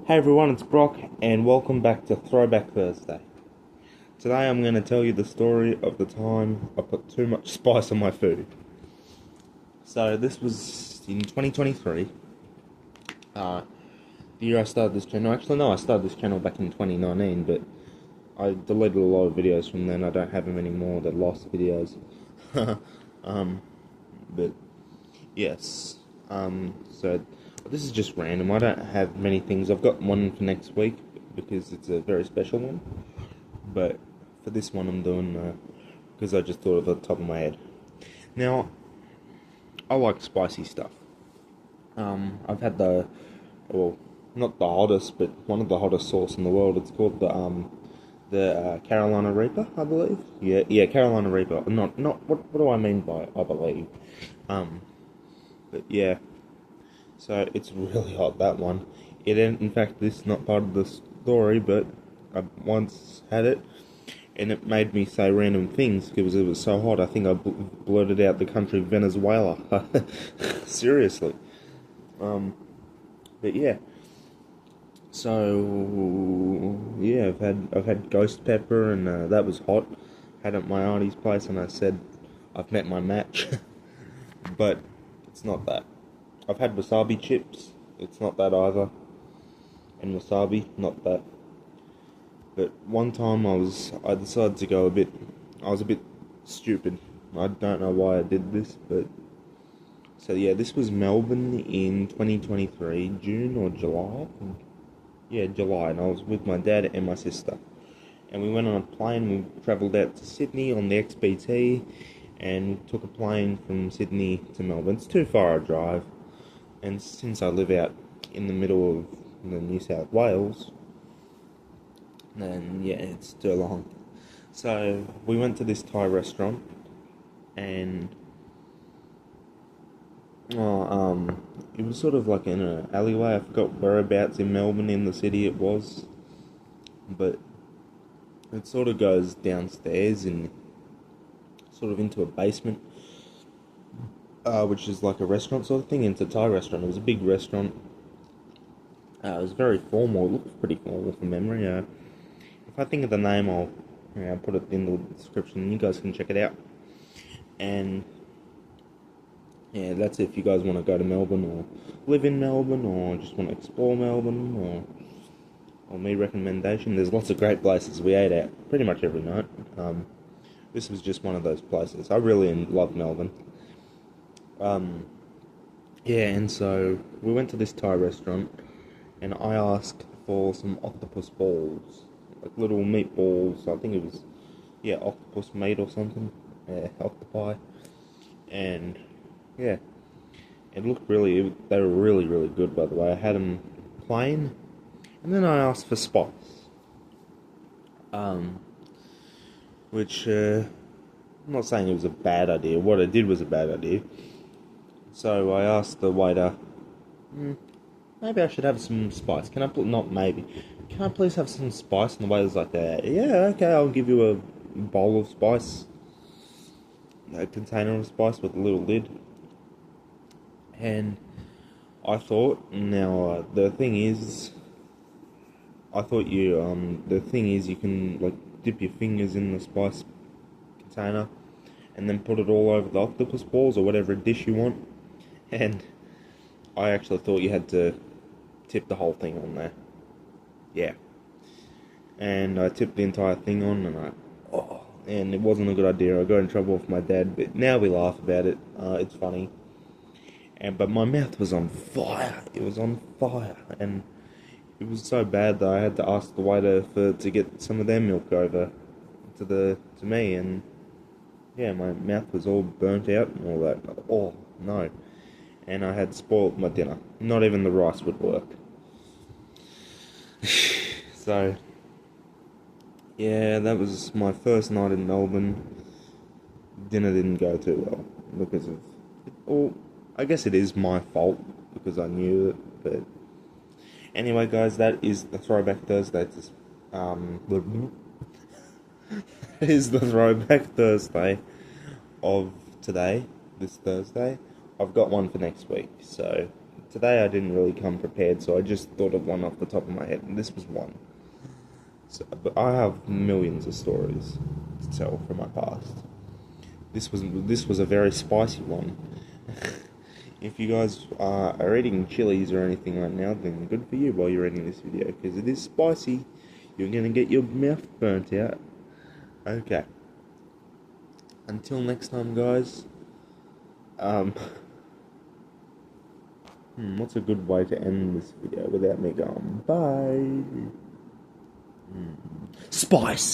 Hey everyone, it's Brock, and welcome back to Throwback Thursday. Today I'm going to tell you the story of the time I put too much spice on my food. So this was in 2023, the year I started this channel. Actually no, I started this channel back in 2019, but I deleted a lot of videos from then. I don't have them anymore, they're lost videos. But yes, so this is just random. I don't have many things. I've got one for next week because it's a very special one. But for this one, I'm doing because I just thought of it the top of my head. Now, I like spicy stuff. I've had not the hottest, but one of the hottest sauce in the world. It's called the Carolina Reaper, I believe. Yeah, Carolina Reaper. Not what do I mean by I believe? But yeah. So it's really hot, that one. In fact, this is not part of the story, but I once had it, and it made me say random things because it was so hot. I think I blurted out the country Venezuela. Seriously. But yeah. So yeah, I've had ghost pepper, and that was hot. Had it at my auntie's place, and I said I've met my match, but it's not that. I've had wasabi chips, it's not that either, and wasabi, not that. But one time I decided to go I was a bit stupid. I don't know why I did this, but, so yeah, this was Melbourne in 2023, June or July, I think. Yeah, July, and I was with my dad and my sister. And we went on a plane, we travelled out to Sydney on the XBT, and took a plane from Sydney to Melbourne. It's too far a drive. And since I live out in the middle of the New South Wales, then yeah, it's too long. So we went to this Thai restaurant, and it was sort of like in an alleyway. I forgot whereabouts in Melbourne in the city it was, but it sort of goes downstairs and sort of into a basement. Which is like a restaurant sort of thing. It's a Thai restaurant. It was a big restaurant. It was very formal. It looked pretty formal from memory. If I think of the name, I'll put it in the description, and you guys can check it out. And yeah, that's it. If you guys want to go to Melbourne, or live in Melbourne, or just want to explore Melbourne, or me recommendation, there's lots of great places. We ate out pretty much every night. This was just one of those places. I really love Melbourne. Yeah, and so we went to this Thai restaurant, and I asked for some octopus balls, like little meatballs. I think it was, yeah, octopus meat or something. Yeah, octopi. And yeah, they were really, really good, by the way. I had them plain, and then I asked for spice. Which, I'm not saying it was a bad idea. What I did was a bad idea. So I asked the waiter, maybe I should have some spice. Can I please have some spice? And the waiter's like, yeah, okay, I'll give you a bowl of spice, a container of spice with a little lid. And I thought, the thing is you can like dip your fingers in the spice container and then put it all over the octopus balls or whatever dish you want. And I actually thought you had to tip the whole thing on there. Yeah. And I tipped the entire thing on, and it wasn't a good idea. I got in trouble with my dad, but now we laugh about it. It's funny. But my mouth was on fire. It was on fire, and it was so bad that I had to ask the waiter to get some of their milk over to me, and yeah, my mouth was all burnt out and all that. Oh no. And I had spoiled my dinner. Not even the rice would work. So, yeah, that was my first night in Melbourne. Dinner didn't go too well because of, I guess it is my fault because I knew it. But anyway, guys, that is the Throwback Thursday. Is the Throwback Thursday of today, this Thursday. I've got one for next week, so today I didn't really come prepared, so I just thought of one off the top of my head, and this was one. So, but I have millions of stories to tell from my past. This was a very spicy one. If you guys are eating chilies or anything right now, then good for you while you're eating this video, because it is spicy. You're gonna get your mouth burnt out. Okay. Until next time, guys. What's a good way to end this video without me going bye? Spice.